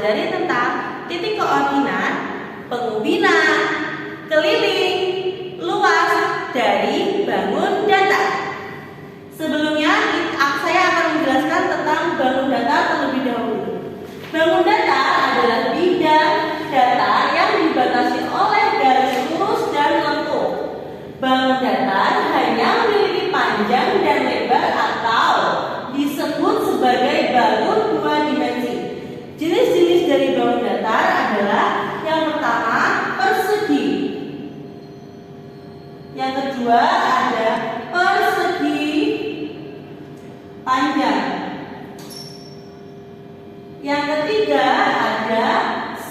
pelajari tentang titik koordinat, pengubinan, keliling, luas dari bangun datar. Sebelumnya saya akan menjelaskan tentang bangun datar terlebih dahulu. Bangun datar adalah bidang datar yang dibatasi oleh garis lurus dan lengkung. Bangun datar hanya memiliki panjang dan lebar atau disebut sebagai bangun dua dimensi. Jenis-jenis dari bangun datar adalah yang pertama persegi, yang kedua ada persegi panjang, yang ketiga ada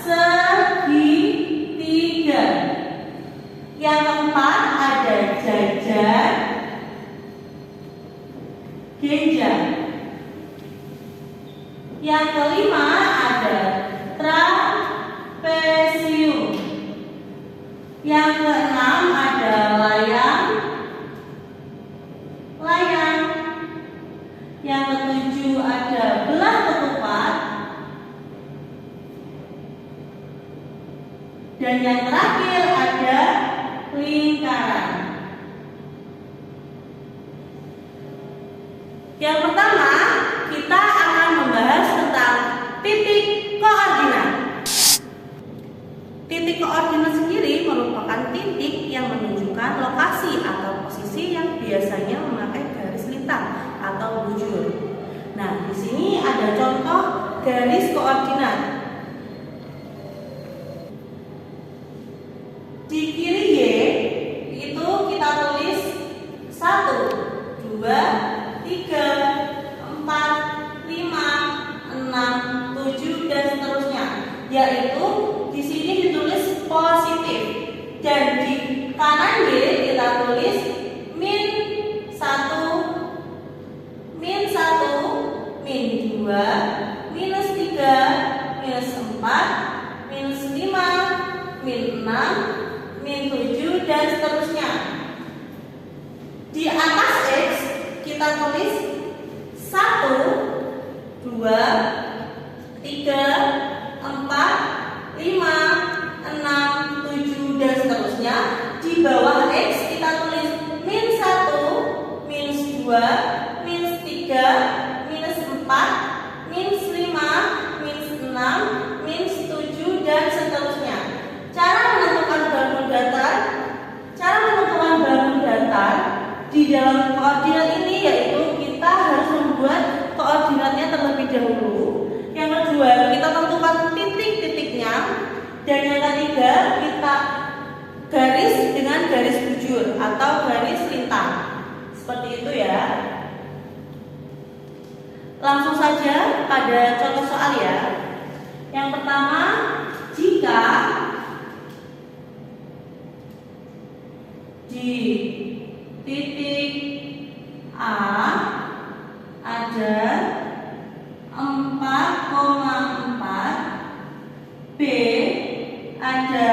segitiga, yang keempat ada jajar genjang, yang kelima ada trapesium, yang keenam ada layang, yang ketujuh ada belah ketupat, dan yang terakhir ada lingkaran. Yang pertama, kita akan membahas tentang titik koordinat. Titik koordinat sendiri merupakan titik yang menunjukkan lokasi atau posisi yang biasanya memakai garis lintang atau bujur. Nah, di sini ada contoh garis koordinat. Di kiri Y itu kita tulis 1, 2, 3, 4, 5, 6, 7 dan seterusnya. Yaitu di sini ditulis positif dan di kanan Y kita tulis min 1, min 1, min 2, minus 3, minus 4, minus 5, min 6, min 7 dan seterusnya. Di atas X kita tulis 1, 2, 3, 4, 5, 6, 7 dan seterusnya. Di bawah X kita tulis min 1, minus 2, minus 3, minus 4, minus 5, minus 6, minus 7 dan seterusnya. Cara menentukan bangun datar di dalam koordinat ini yaitu kita harus membuat koordinatnya terlebih dahulu. Yang kedua, kita tentukan titik-titiknya, dan yang ketiga kita garis dengan garis bujur atau garis lintang. Seperti itu ya. Langsung saja pada contoh soal ya. Yang pertama, jika di titik A ada 4,4, B ada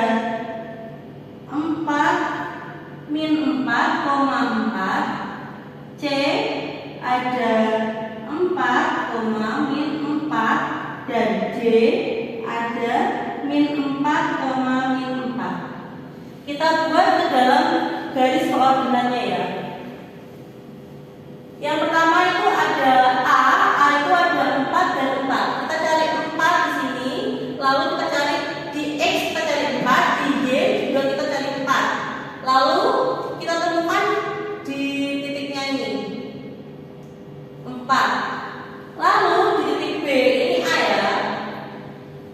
4 min 4,4, C ada 4, min 4, dan D ada min 4, min 4. Kita buat ke dalam garis koordinatnya ya. Yang pertama itu ada A itu ada 4 dan 4. Kita cari 4 di sini, lalu kita cari di X kita cari 4, di Y juga kita cari 4. Lalu kita temukan di titiknya ini 4. Lalu di titik B ini A ya.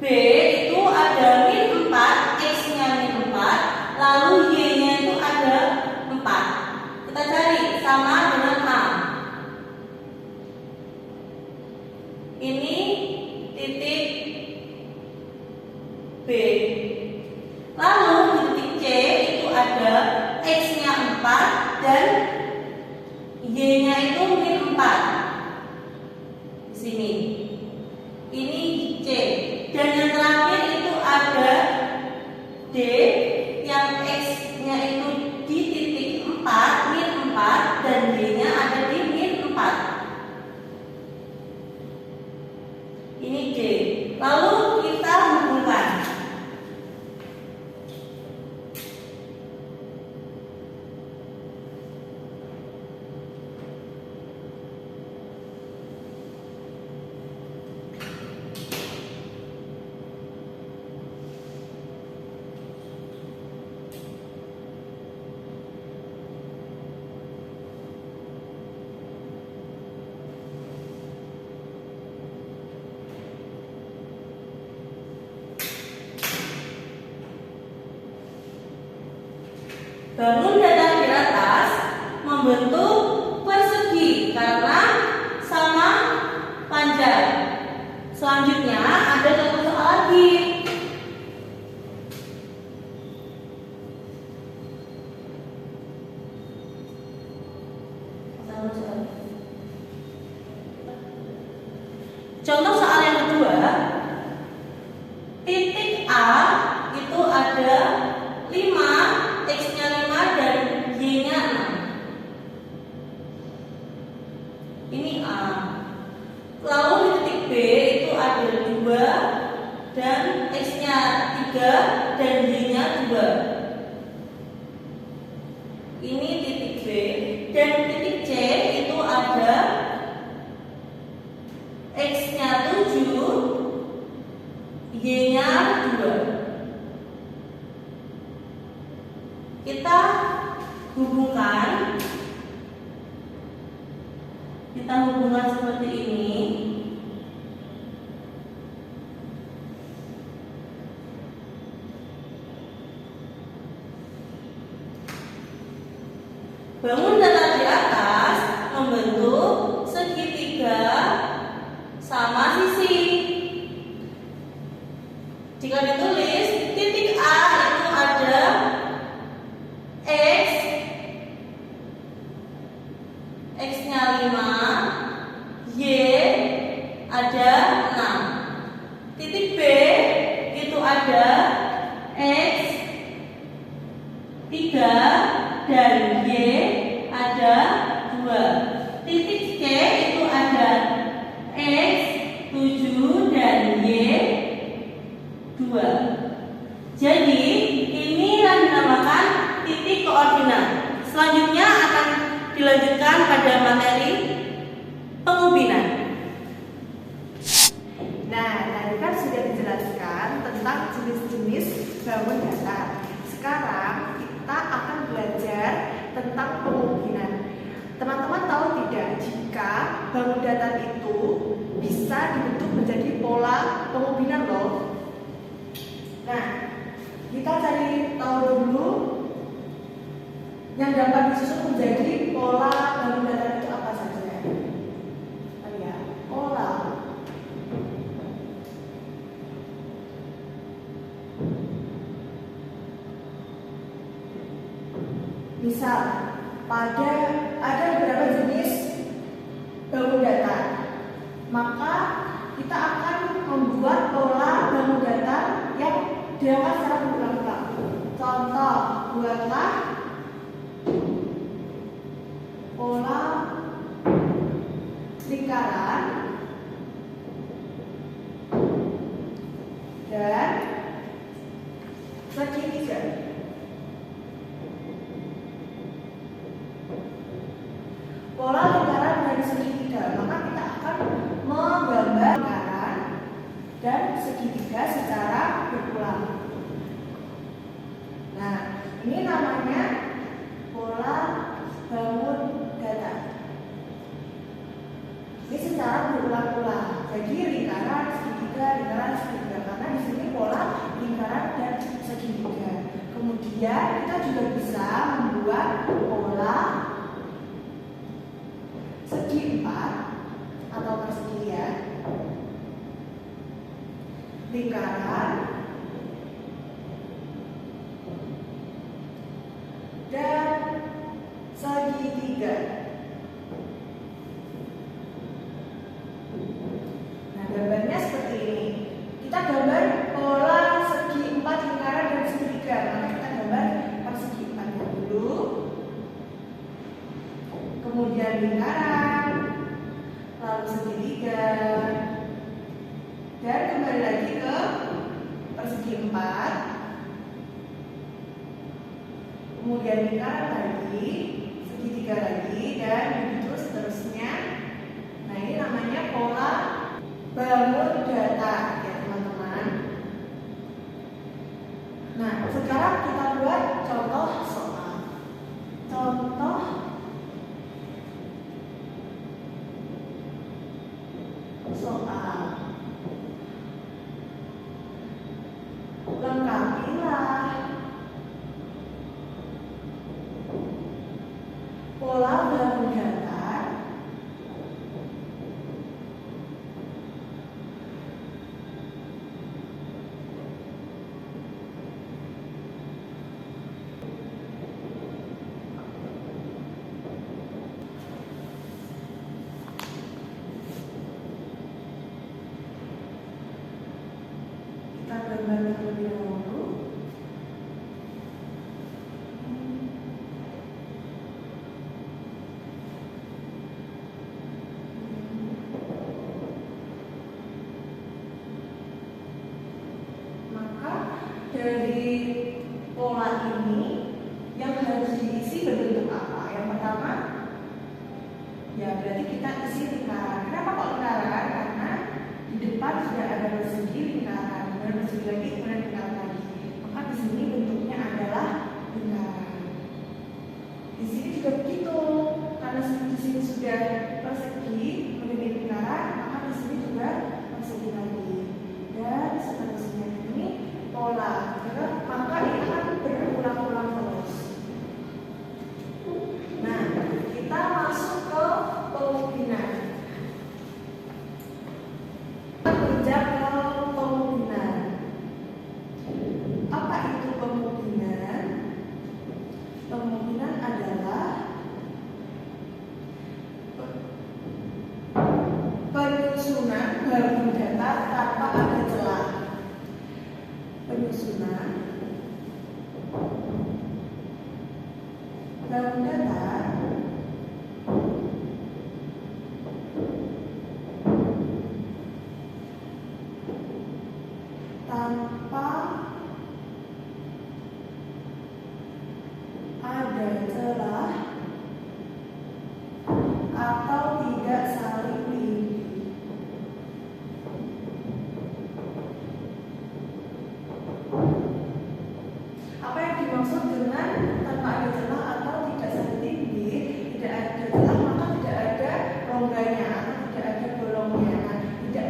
B itu ada min 4, X-nya min 4, lalu Y-nya itu ada 4. Kita cari sama dengan A. Ini titik B. Lalu di titik C itu ada X-nya 4 dan Y-nya itu min 4. Di sini. Ini C. Dan yang terakhir itu ada D yang X-nya itu di titik 4, min 4, dan Y-nya ada di min 4. Ini D. Lalu kita bangun datar di atas membentuk persegi karena sama panjang. Selanjutnya ada contoh soal lagi. Contoh soal yang kedua, titik A itu ada 5, X-nya 5 dan Y-nya 6. Ini A. Lalu di titik B itu ada 2 dan X-nya 3 dan Y-nya 2. Ini titik B. Dan titik C itu ada X-nya 7, Y-nya 2. Kita hubungkan seperti ini. Bangun datar di atas membentuk segitiga sama sisi. Jika ditulis titik A itu ada X-nya 5, Y ada 6. Titik B itu ada X 3 dan Y ada 2. Titik C itu ada X 7 dan Y 2. Jadi ini yang dinamakan titik koordinat. Selanjutnya akan dilanjutkan pada materi pengubinan. Nah, tadi kan sudah dijelaskan tentang jenis-jenis bangun datar. Sekarang kita akan belajar tentang pengubinan. Teman-teman tahu tidak jika bangun datar itu bisa dibentuk menjadi pola pengubinan loh. Nah, kita cari tahu dulu yang dapat disusun menjadi pola bangun datar itu apa saja. Ya, pola. Misal, ada beberapa jenis bangun datar, maka kita akan membuat pola bangun datar yang dilakukan secara berulang-ulang. Contoh, buatlah pola lingkaran dan segitiga. Pola lingkaran dan segitiga, maka kita akan menggambar lingkaran dan segitiga secara berulang. Nah, ini namanya pola bangun datar. Ini secara berulang-ulang. Jadi lingkaran, segitiga, karena di sini pola lingkaran dan segitiga. Kemudian kita juga bisa membuat pola segi 4 atau persegi ya, lingkaran dan segitiga. Nah, gambarnya seperti ini. Kita gambar pola segi 4 lingkaran dan segitiga. Maka kita gambar persegi 4 dulu, kemudian lingkaran, lalu segitiga, dan kembali lagi ke persegi 4, kemudian lingkaran lagi, segitiga lagi, dan begitu seterusnya. Nah, ini namanya pola bangun datar ya teman-teman. Nah, sekarang kita buat contoh soal. Contoh soal. Lengkapilah dari pola ini yang harus diisi berbentuk apa? Yang pertama, ya berarti kita isi lingkaran. Kenapa kok lingkaran? Karena di depan sudah ada persegi lingkaran, kemudian persegi lagi, kemudian lingkaran lagi. Maka di sini bentuknya adalah lingkaran. Di sini juga begitu, karena di sini sudah persegi, kemudian lingkaran, maka di sini juga persegi lagi. Dan seterusnya ini pola. Maka ini akan berulang-ulang terus. Nah, kita masuk ke pemungkinan. Bekerja ke pemungkinan. Apa itu pemungkinan? Pemungkinan adalah penyusunan bangun data tanpa ada celah. Penyusunan bangun data tanpa ada celah atau tidak saling diikuti. Apa yang dimaksud dengan tanpa ada celah atau tidak saling diikuti? Tidak ada celah maka tidak ada rongganya atau tidak ada bolongnya. Nah, tidak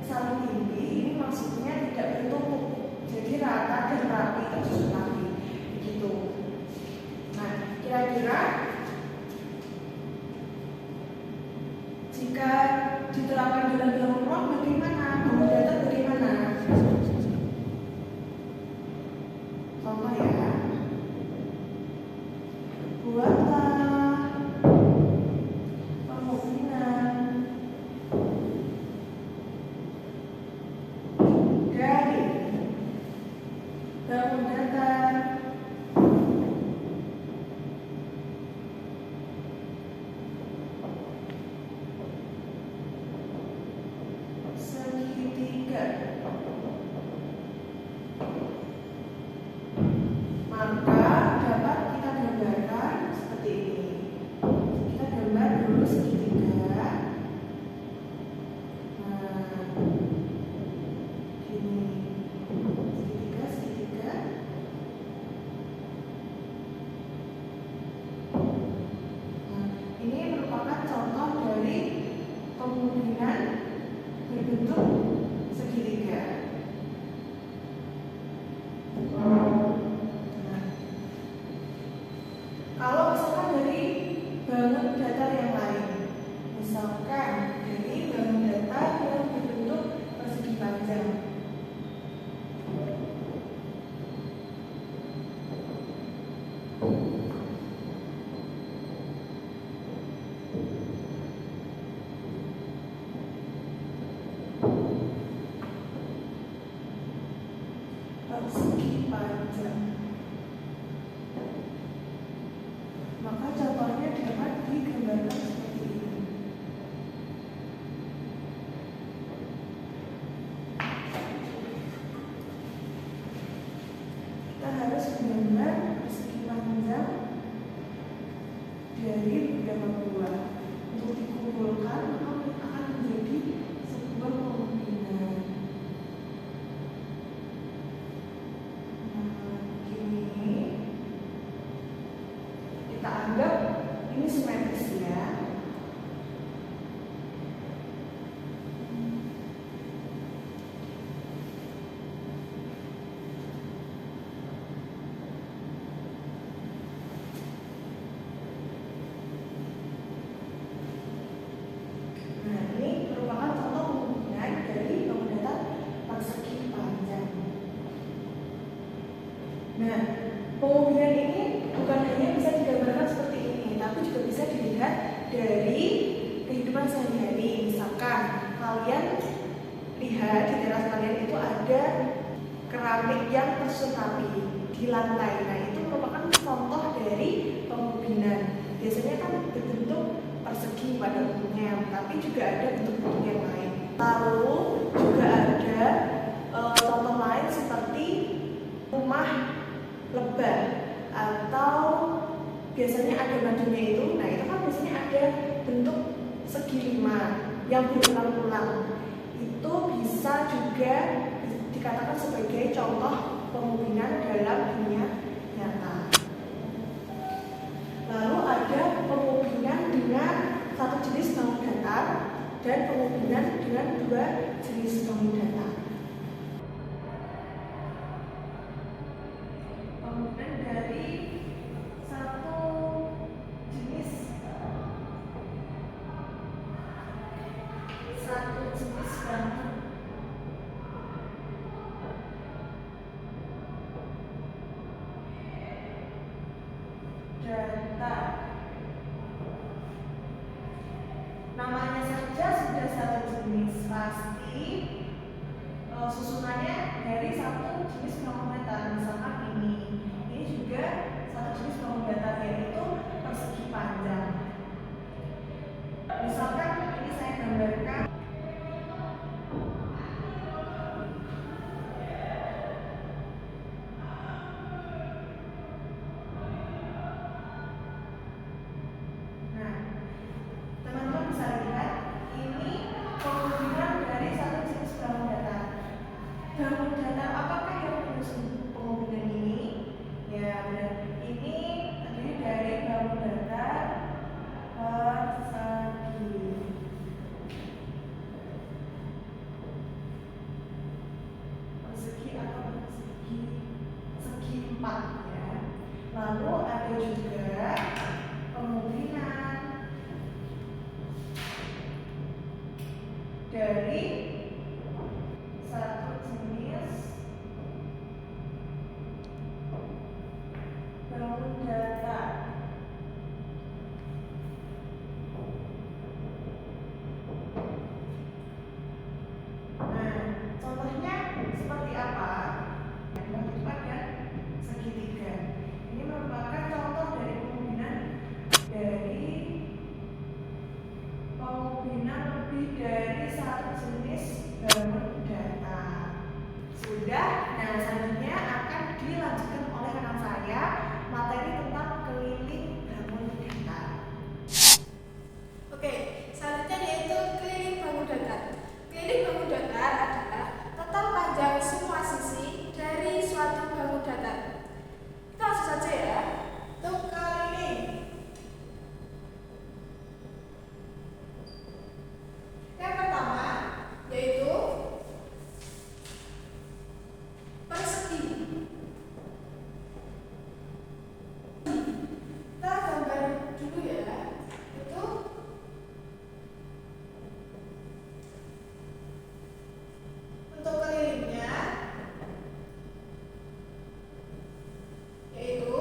saling diikuti ini maksudnya tidak bertumpuk, jadi rata dan rapi tersusun rapi, begitu. Nah, kira-kira jika diterapkan dalam kelompok bagaimana? Bangun data bagaimana? Contoh ya, buatlah pemungkinan dari bangun data segitiga. Maka dapat kita gambarkan seperti ini. Kita gambar dulu segitiga. Nah, ini segitiga. Nah, ini merupakan contoh dari kemungkinan berbentuk segitiga. Kalau misalkan dari bangun data yang lain, misalkan dari bangun data yang berbentuk persegi panjang, persegi panjang. Maka contohnya dapat digambarkan seperti ini. Kita harus menggambar persegi panjang dari beberapa buah. Untuk dikumpulkan maka akan menjadi sebuah pemungkinan. Kita anggap ini simetris ya. Nah, ini merupakan contoh pemungkinan dari bangun data persegi panjang. Nah, pemungkinan ini bukan hanya bisa digambarkan seperti ini, tapi juga bisa dilihat dari kehidupan sehari-hari. Misalkan kalian lihat di teras kalian itu ada keramik yang tersusun rapi di lantai. Nah, itu merupakan contoh dari pemungkinan. Biasanya kan berbentuk persegi pada umumnya, tapi juga ada bentuk-bentuk yang lain. Lalu juga ada contoh lain seperti biasanya ada madunya itu, nah itu kan biasanya ada bentuk segi 5 yang berulang-ulang. Itu bisa juga dikatakan sebagai contoh pengubinan dalam dunia nyata. Lalu ada pengubinan dengan satu jenis bangun datar dan pengubinan dengan dua jenis bangun datar. Pengubinan dari satu jenis bangun datar. Namanya saja sudah satu jenis, pasti susunannya dari satu jenis bangun datar. Misalkan ini juga satu jenis bangun datar, yaitu persegi panjang. Misalkan ini saya gambarkan bangun datar. Apakah yang menyusun pengubinan ini? Ya benar, ini terdiri dari bangun datar persegi. Persegi atau segi 4 ya. Lalu ada juga pengubinan dari satu jenis bangun datar. Nah, contohnya seperti apa? Yang pada segitiga. Ini merupakan contoh dari pengubinan lebih dari satu jenis bangun datar. Sudah, nah selanjutnya akan dilanjutkan oleh rekan saya materi tentang keliling bangun datar. Oke, selanjutnya yaitu keliling bangun datar. Keliling bangun datar adalah total panjang semua sisi dari suatu bangun datar. Kita langsung saja ya. Untuk keliling. Yang pertama yaitu persegi. Kita gambar dulu ya. Itu untuk kelilingnya yaitu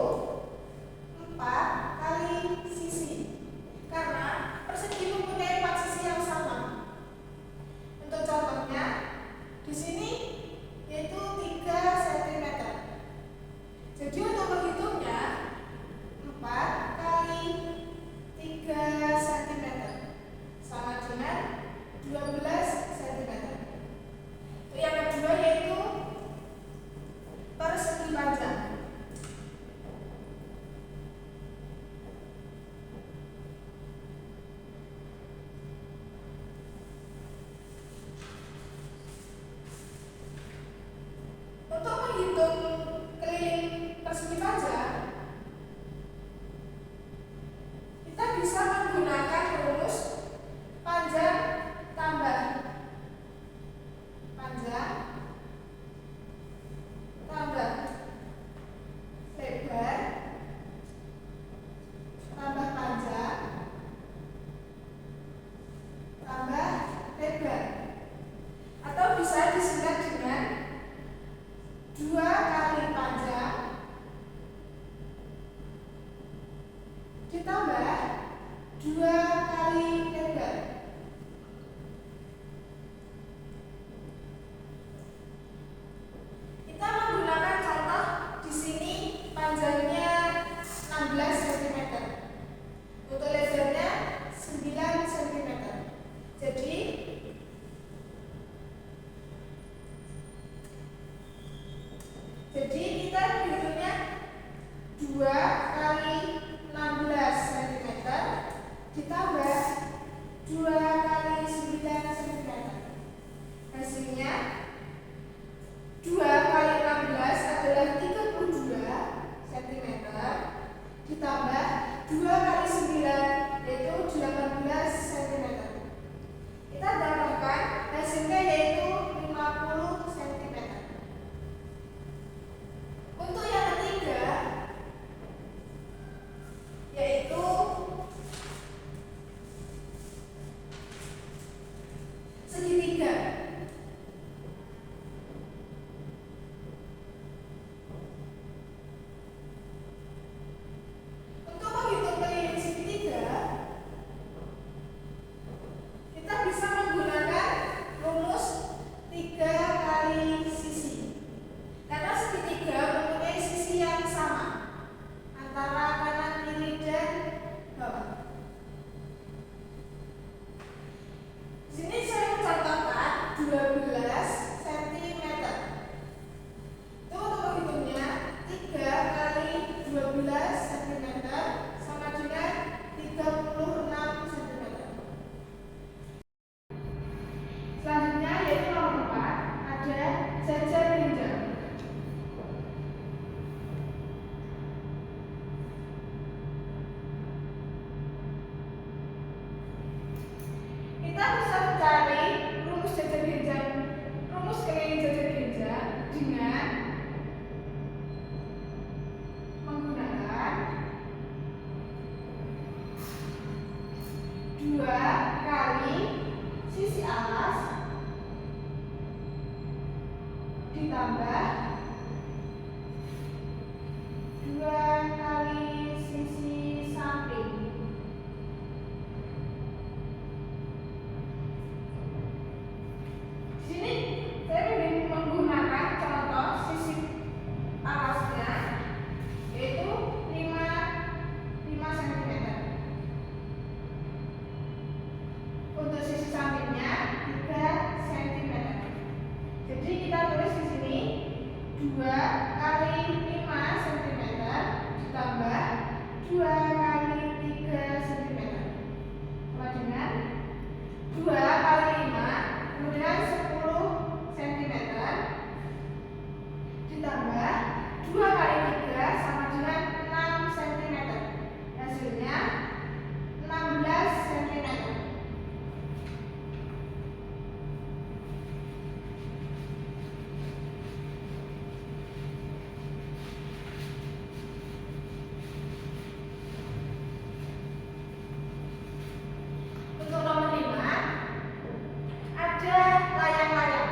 4 kali sisi, karena persegi mempunyai 4 sisi yang sama. Untuk contohnya di sini yaitu 3 cm. Jadi untuk menghitungnya 4 kali 3 cm sama dengan 12 cm. Untuk yang kedua yaitu persegi panjang. Untuk menghitung keliling persegi panjang, kita bisa menggunakan rumus panjang tambah panjang tambah lebar tambah panjang tambah lebar, atau bisa disingkat dengan 2 kali panjang ditambah 2 kali lebar. Kita menggunakan contoh di sini panjangnya 16 cm. Untuk lebarnya 9 cm. Jadi kita menghitungnya 2 kali 16 ditambah 2 kali 9 cm. Hasilnya 2 kali 16 adalah 32 cm, ditambah 2 kali 9 yaitu 18 cm. Kita tambahkan hasilnya yaitu 50 cm. Untuk yang ketiga yaitu segitiga. Untuk menghitung keliling segitiga, kita bisa menggunakan rumus 3 kali sisi. Karena segitiga mempunyai sisi yang sama antara kanan, kiri, dan bawah. Di sini saya mencontohkan 12 cm. Itu untuk menghitungnya 3 kali 12 cm sama dengan 36 cm. Selanjutnya yaitu nomor 4, ada jajar genjang. Kita bisa mencari rumus jajar genjang, rumus keliling jajar genjang dengan menggunakan 2 kali sisi alas ditambah 2 kali sisi samping. Di sini saya menggunakan contoh sisi alasnya yaitu 5 cm. Untuk sisi sampingnya 3 cm. Jadi kita tulis di sini 2 kali 5 cm ditambah 2 kali 3 cm sama dengan 2 kali 5 kemudian 10 cm ditambah 2 kali 3 sama dengan 6 cm. Hasilnya 16 cm. Untuk nomor 5 ada layang-layang.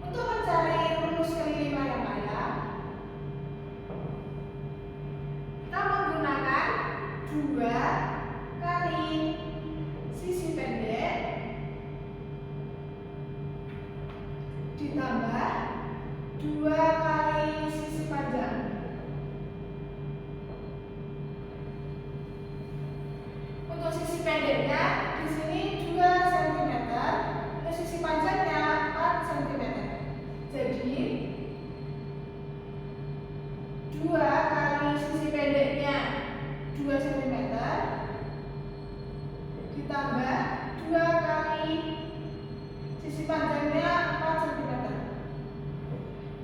Untuk mencari rumus keliling layang-layang, kita menggunakan 2 kali sisi pendek ditambah 2 kali sisi panjang. Untuk sisi pendeknya di sini 2 cm, untuk sisi panjangnya 4 cm. Jadi 2 kali sisi pendeknya 2 cm ditambah 2 kali sisi panjangnya 4 cm.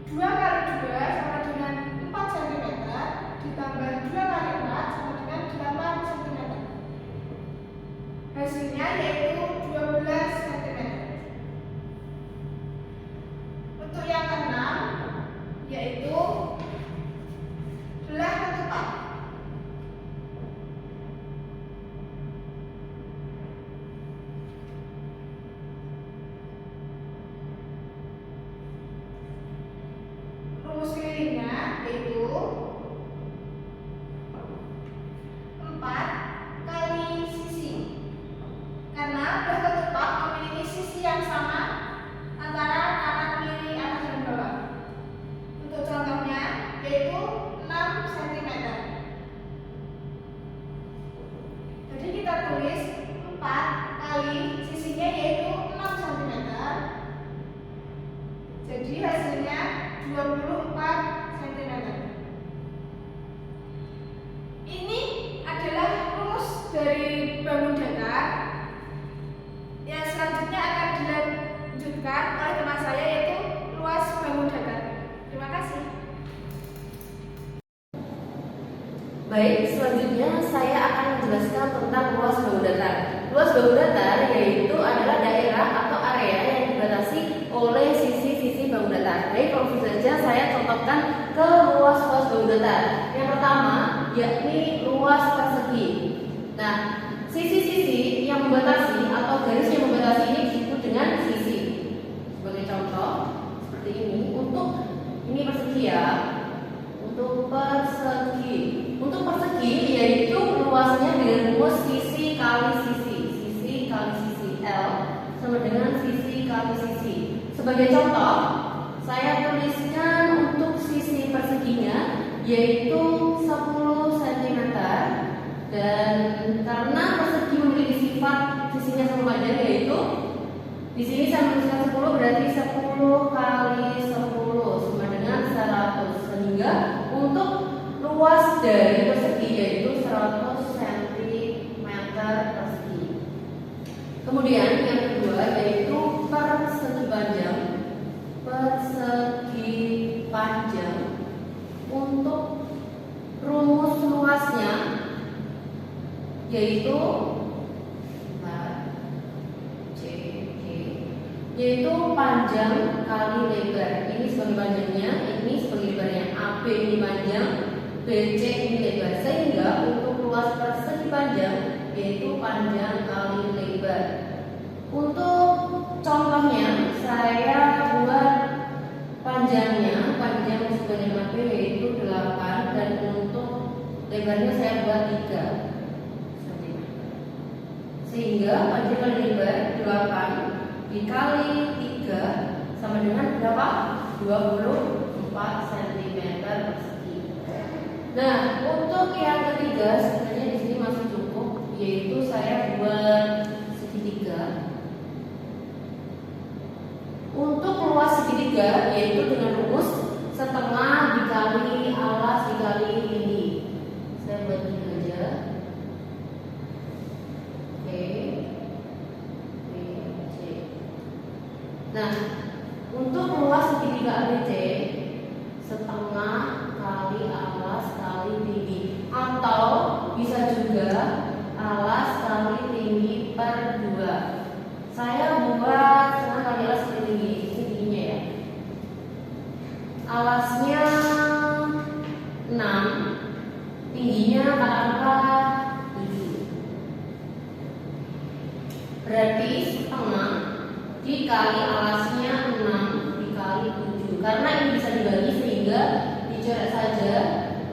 2 kali 2 sama dengan 4 cm ditambah 2 kali 4 sama dengan 8 cm. Hasilnya yaitu 12 cm. Untuk yang keenam yaitu belah ketupat. Baik, selanjutnya saya akan menjelaskan tentang luas bahu datar. Luas bahu datar yaitu adalah daerah atau area yang dibatasi oleh sisi-sisi bahu datar. Baik, langsung saja saya contohkan ke luas-luas bahu datar. Yang pertama, yakni luas persegi. Nah, sisi-sisi yang membatasi atau garis yang membatasi ini disebut dengan sisi. Sebagai contoh, seperti ini. Untuk ini persegi ya. Untuk persegi yaitu luasnya dengan rumus sisi kali sisi L sama dengan sisi kali sisi. Sebagai contoh, saya tuliskan untuk sisi perseginya yaitu 10 cm, dan karena persegi memiliki sifat sisinya sama panjang yaitu di sini saya menuliskan 10 berarti 10 kali 10 sama dengan 100, sehingga untuk luas dari persegi yaitu 100 cm persegi. Kemudian yang kedua yaitu persegi panjang. Persegi panjang untuk rumus luasnya yaitu yaitu panjang kali lebar. Ini sebagai panjangnya, ini sebagai lebarnya. AB ini panjang, BC ini lebar. Sehingga untuk luas persegi panjang yaitu panjang kali lebar. Untuk contohnya saya buat panjang sebagai AB yaitu 8, dan untuk lebarnya saya buat 3 cm. Sehingga panjang kali lebar 8 dikali 3 sama dengan berapa? 24 cm persegi. Nah, untuk yang ketiga sebenarnya di sini masih cukup, yaitu saya buat segitiga. Untuk luas segitiga yaitu dengan rumus setengah dikali alas dikali tinggi. Saya buat ini aja. Oke. Nah, untuk luas segitiga ABC setengah kali alas kali tinggi, atau bisa juga alas kali tinggi per 2. Saya buat setengah kali alas kali tinggi. Ini tingginya ya. Alasnya 6, tingginya katakanlah 7. Berarti setengah dikali alasnya 6 dikali 7. Karena ini bisa dibagi sehingga dicoret saja.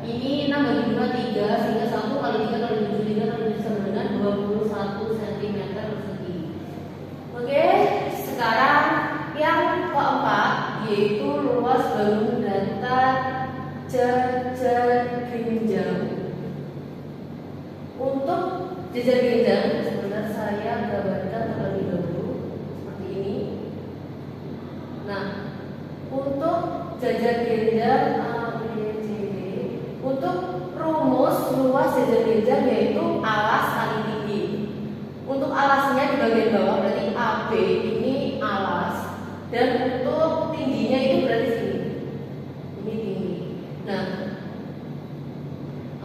Ini 6 bagi 2 3, sehingga 1 kali 3 kali 7 3 kali 7 sama dengan 21 cm persegi. Oke, sekarang yang keempat yaitu luas bahu datar jajar genjang. Untuk jajar genjang sebentar saya gambarkan terlebih dahulu seperti ini. Nah, untuk jajar genjang ABCD, untuk rumus luas jajar genjang yaitu alas kali tinggi. Untuk alasnya di bagian bawah berarti AB ini alas, dan untuk tingginya itu berarti sini. Ini tinggi. Nah,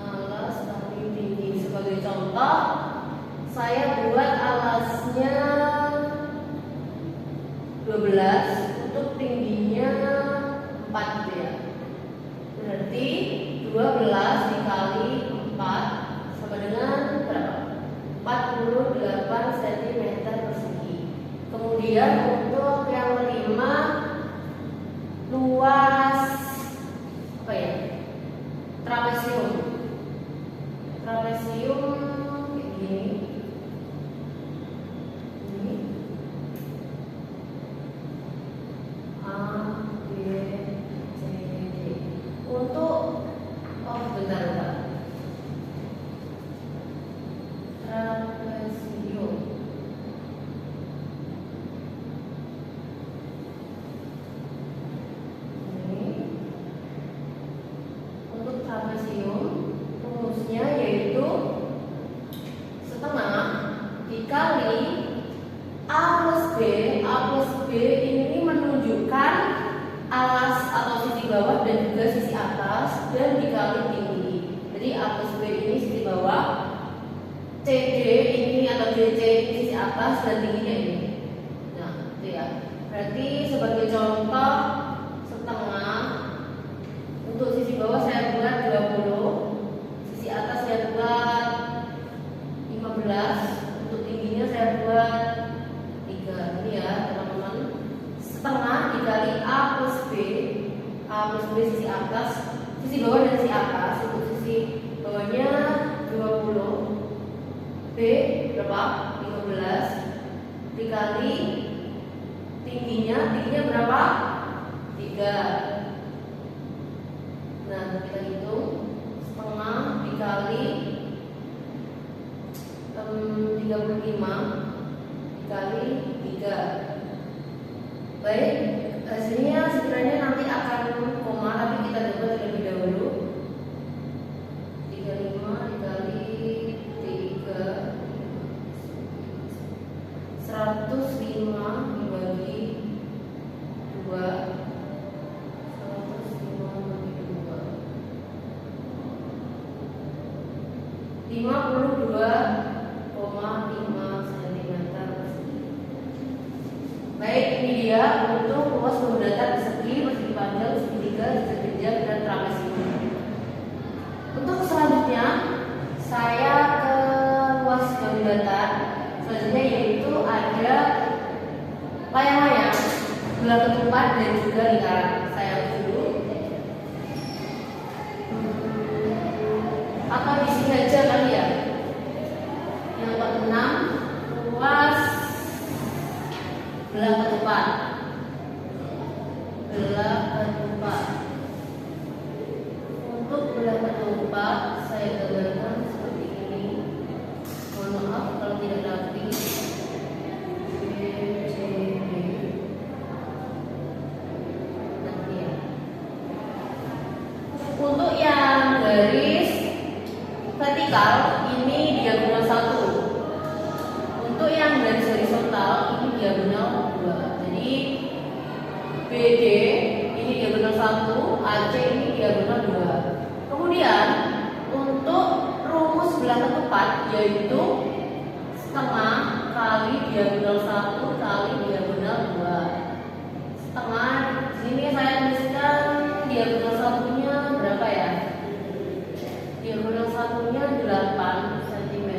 alas kali tinggi. Sebagai contoh, saya buat alasnya 12, untuk tingginya 4 gitu ya. Berarti 12 dikali 4 sama dengan berapa? 48 cm persegi. Kemudian untuk yang kelima, luas apa ya? Trapesium. Trapesium ini. Ini A, B, C, D. Untuk bentar. Trapesium. Ini untuk trapesium rumusnya yaitu setengah dikali A plus B. A plus B ini menunjukkan alas atau sisi bawah dan juga sisi atas, dan dikali tinggi. Jadi A plus B ini sisi bawah, CD ini atau DC ini sisi atas dan tingginya ini. Nah, itu ya. Berarti sebagai contoh setengah, untuk sisi bawah saya buat 20, sisi atas saya buat 15, untuk tingginya saya buat 3. Ini ya teman-teman, setengah dikali A plus B sisi atas, sisi bawah dan sisi atas. Untuk sisi bawahnya 20, B berapa? 15 dikali tingginya berapa? 3. Nah, kita hitung setengah dikali 35 dikali 3. Baik, hasilnya sebenarnya nanti akan koma, tapi kita coba terlebih dahulu. 35 dikali 3, 105 dibagi 2, 105 bagi 2, 52,5 cm persegi. Baik, ini dia untuk luas bangun datar persegi, persegi panjang, segitiga, segitiga, dan trapesium. Untuk selanjutnya saya ke luas bangun datar selanjutnya, yaitu ada layang-layang, bola ketupat, dan juga lingkaran. Saya dulu atau di sini aja kali ya. Yang keenam, luas bola ketupat. Untuk bola ketupat saya gambarkan seperti ini. Mohon maaf kalau tidak rapi. Untuk yang garis vertikal ini diagonal 1. Untuk yang garis horizontal ini diagonal 2. Jadi BD ini diagonal 1, AC ini diagonal 2. Kemudian untuk rumus bola ketupat yaitu setengah kali diagonal 1 kali diagonal 2. Setengah, sini saya tuliskan diagonal satunya berapa ya? Diagonal satunya 8 cm,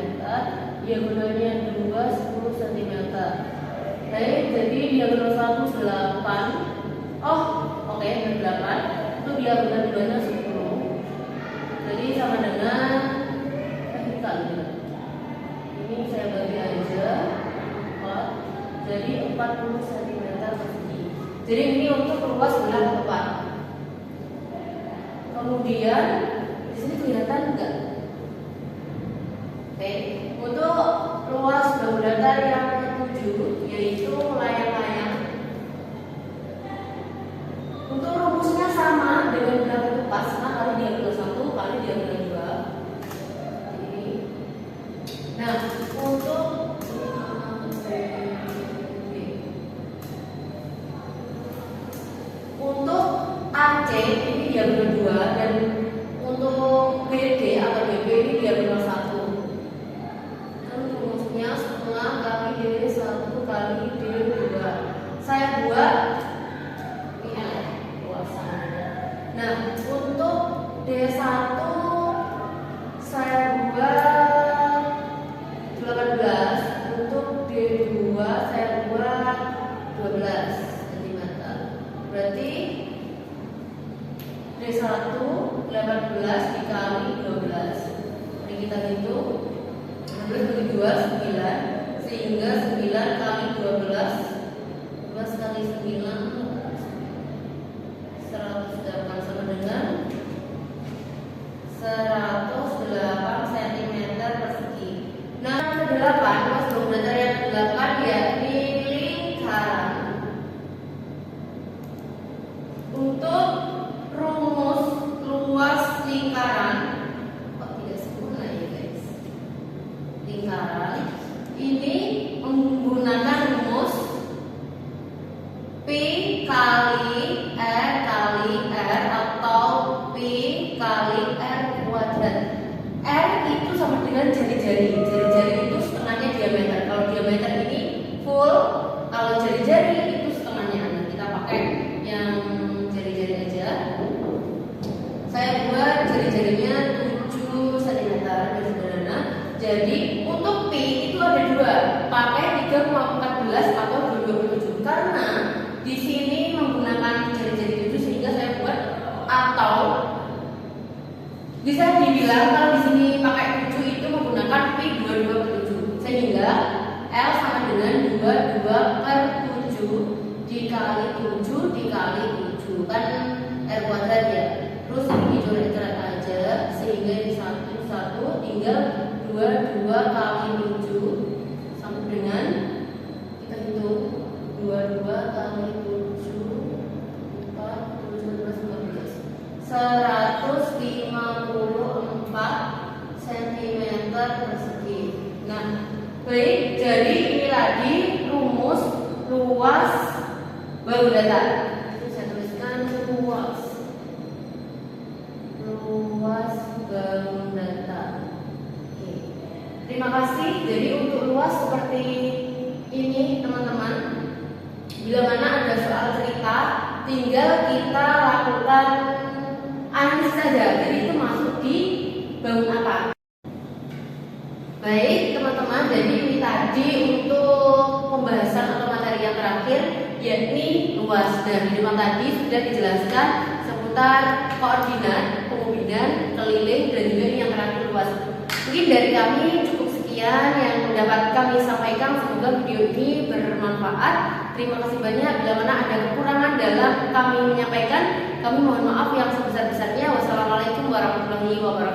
diagonalnya 2 10 cm. Baik, jadi diagonal 1 8. Oh, oke, 8. Itu diagonal 2-nya 10. Jadi sama dengan ini saya bagi aja 4. Jadi 40 cm persegi. Jadi ini untuk luas bola ketupat. Kemudian di sini kelihatan enggak? Oke, untuk luas bangun datar yang ke-7 yaitu layang-layang. Untuk rumusnya sama dengan bola ketupat, sama kali diagonal 1 kali diagonal 2. Ini. Nah, untuk AC ini diagonal 2 dan untuk BD atau BB ini diagonal 1. Kan rumusnya setengah kali D1 kali D2. Saya buat ini luasannya. Nah, untuk D1 saya buat 18, untuk D2 saya buat 12 cm. Berarti D1 18 dikali 12. Mari kita hitung. 12 bagi 2 9, sehingga 9 kali 12 kali 9 108 sama dengan 108 cm persegi. Nah, ke-8 luas bangun datar yang ke-8 yakni lingkaran. Untuk rumus luas lingkaran, kok tidak sempurna ya guys? Lingkaran ini menggunakan rumus P kali R atau jari-jari. Jari-jari itu setengahnya diameter. Kalau diameter ini full, kalau jari-jari itu setengahnya. Nah, kita pakai yang jari-jari aja. Saya buat jari-jarinya 7 cm, sederhana. Jadi untuk pi itu ada dua, pakai 3,14 atau 2,27 karena di sini menggunakan jari-jari 7 sehingga saya buat atau bisa dibilang kalau di sini pakai 7 itu menggunakan pi 22/7 sehingga L sama dengan 22/7 dikali 7 dikali 7 kan R kuadrat ya. Terus ini dicoret-coret aja sehingga ini 1 tinggal 22 kali 7 sama dengan kita hitung 22 kali 7 4 7 154 cm persegi. Nah, baik, jadi ini lagi rumus luas bangun datar. Saya tuliskan luas bangun datar. Oke. Terima kasih. Jadi untuk luas seperti ini teman-teman. Bila mana ada soal cerita, tinggal kita lakukan analisis saja. Jadi itu masuk di bangun apa? Baik teman-teman, jadi ini tadi untuk pembahasan atau materi yang terakhir, yakni luas. Dan di depan tadi sudah dijelaskan seputar koordinat, pengubinan, keliling, dan juga ini yang terakhir luas. Mungkin dari kami cukup sekian yang dapat kami sampaikan. Semoga video ini bermanfaat. Terima kasih banyak. Bila mana ada kekurangan dalam kami menyampaikan, kami mohon maaf yang sebesar-besarnya. Wassalamualaikum warahmatullahi wabarakatuh.